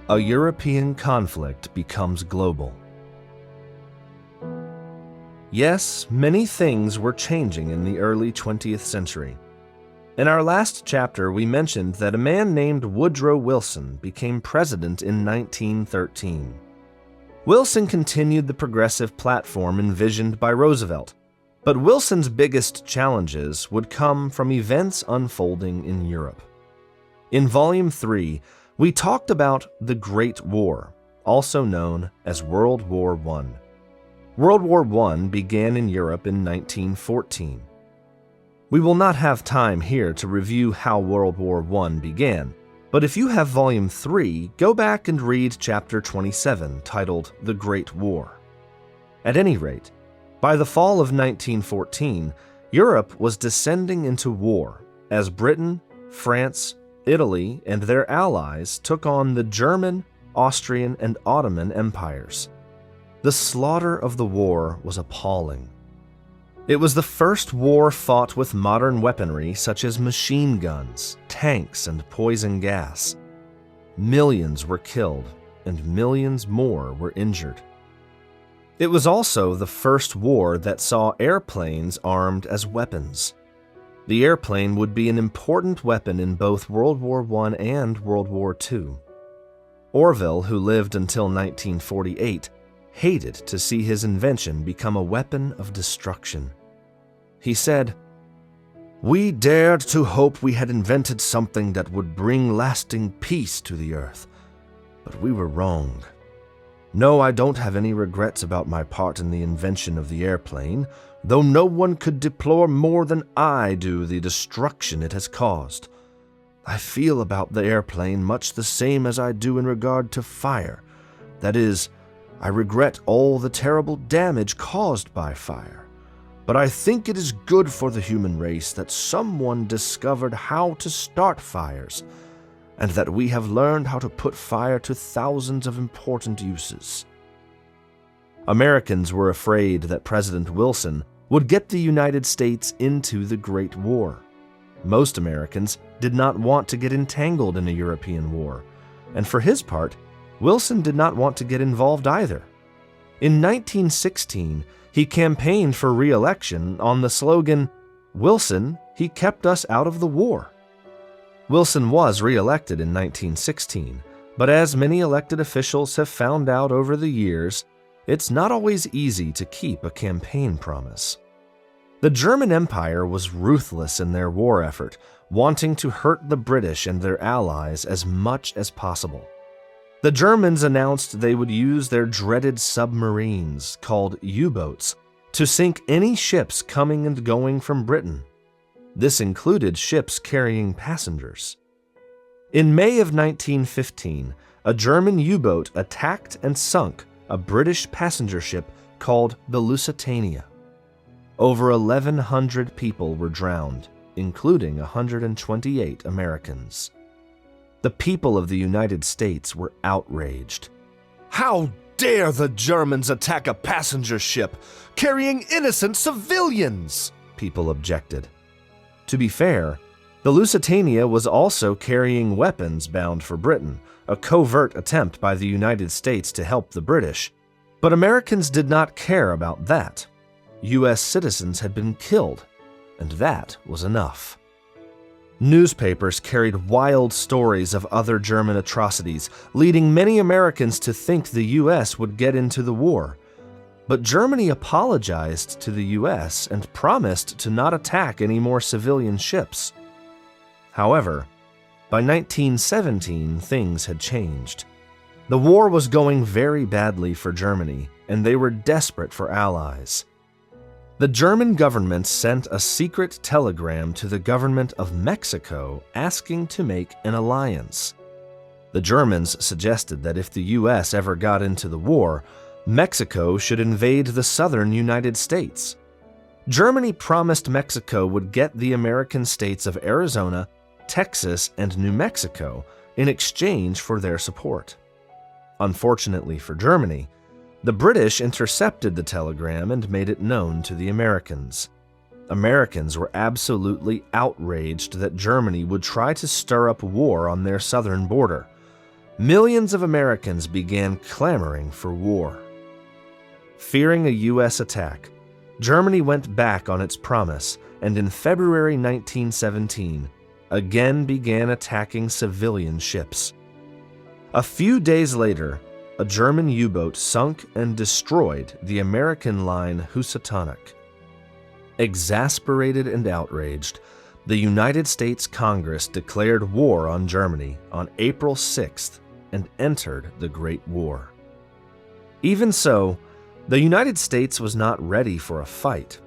A European conflict becomes global. Yes, many things were changing in the early 20th century. In our last chapter, we mentioned that a man named Woodrow Wilson became president in 1913. Wilson continued the progressive platform envisioned by Roosevelt, but Wilson's biggest challenges would come from events unfolding in Europe. In Volume 3, we talked about the Great War, also known as World War I. World War I began in Europe in 1914. We will not have time here to review how World War I began, but if you have Volume 3, go back and read Chapter 27, titled The Great War. At any rate, by the fall of 1914, Europe was descending into war as Britain, France, Italy, and their allies took on the German, Austrian, and Ottoman empires. The slaughter of the war was appalling. It was the first war fought with modern weaponry such as machine guns, tanks, and poison gas. Millions were killed, and millions more were injured. It was also the first war that saw airplanes armed as weapons. The airplane would be an important weapon in both World War I and World War II. Orville, who lived until 1948, hated to see his invention become a weapon of destruction. He said, "We dared to hope we had invented something that would bring lasting peace to the earth, but we were wrong. No, I don't have any regrets about my part in the invention of the airplane, though no one could deplore more than I do the destruction it has caused. I feel about the airplane much the same as I do in regard to fire. That is, I regret all the terrible damage caused by fire. But I think it is good for the human race that someone discovered how to start fires, and that we have learned how to put fire to thousands of important uses." Americans were afraid that President Wilson would get the United States into the Great War. Most Americans did not want to get entangled in a European war, and for his part, Wilson did not want to get involved either. In 1916, he campaigned for re-election on the slogan, "Wilson, he kept us out of the war." Wilson was re-elected in 1916, but as many elected officials have found out over the years, it's not always easy to keep a campaign promise. The German Empire was ruthless in their war effort, wanting to hurt the British and their allies as much as possible. The Germans announced they would use their dreaded submarines, called U-boats, to sink any ships coming and going from Britain. This included ships carrying passengers. In May of 1915, a German U-boat attacked and sunk a British passenger ship called the Lusitania. Over 1,100 people were drowned, including 128 Americans. The people of the United States were outraged. "How dare the Germans attack a passenger ship carrying innocent civilians?" people objected. To be fair, the Lusitania was also carrying weapons bound for Britain, a covert attempt by the United States to help the British. But Americans did not care about that. U.S. citizens had been killed, and that was enough. Newspapers carried wild stories of other German atrocities, leading many Americans to think the U.S. would get into the war. But Germany apologized to the U.S. and promised to not attack any more civilian ships. However, by 1917, things had changed. The war was going very badly for Germany, and they were desperate for allies. The German government sent a secret telegram to the government of Mexico asking to make an alliance. The Germans suggested that if the U.S. ever got into the war, Mexico should invade the southern United States. Germany promised Mexico would get the American states of Arizona, Texas, and New Mexico in exchange for their support. Unfortunately for Germany, the British intercepted the telegram and made it known to the Americans. Americans were absolutely outraged that Germany would try to stir up war on their southern border. millions of Americans began clamoring for war. Fearing a U.S. attack, Germany went back on its promise and in February 1917 again began attacking civilian ships. A few days later, a German U-boat sunk and destroyed the American line Housatonic. Exasperated and outraged, the United States Congress declared war on Germany on April 6th and entered the Great War. Even so, the United States was not ready for a fight.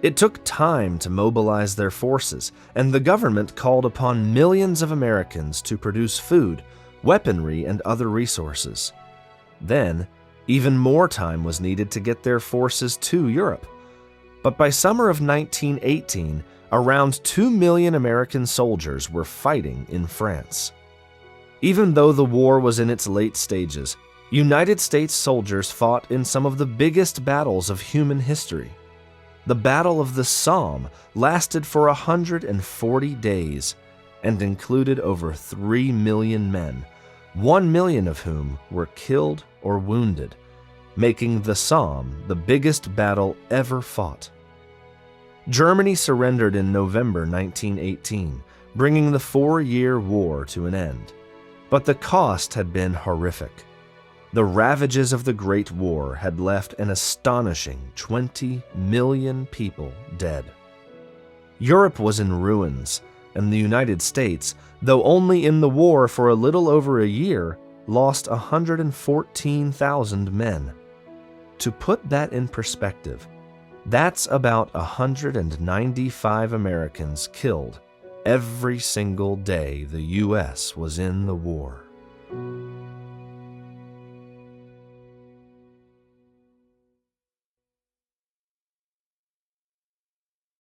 It took time to mobilize their forces, and the government called upon millions of Americans to produce food, weaponry, and other resources. Then, even more time was needed to get their forces to Europe. But by summer of 1918, around 2 million American soldiers were fighting in France. Even though the war was in its late stages, United States soldiers fought in some of the biggest battles of human history. The Battle of the Somme lasted for 140 days and included over 3 million men, 1 million of whom were killed or wounded, making the Somme the biggest battle ever fought. Germany surrendered in November 1918, bringing the 4-year war to an end. But the cost had been horrific. The ravages of the Great War had left an astonishing 20 million people dead. Europe was in ruins, and the United States, though only in the war for a little over a year, lost 114,000 men. To put that in perspective, that's about 195 Americans killed every single day the U.S. was in the war.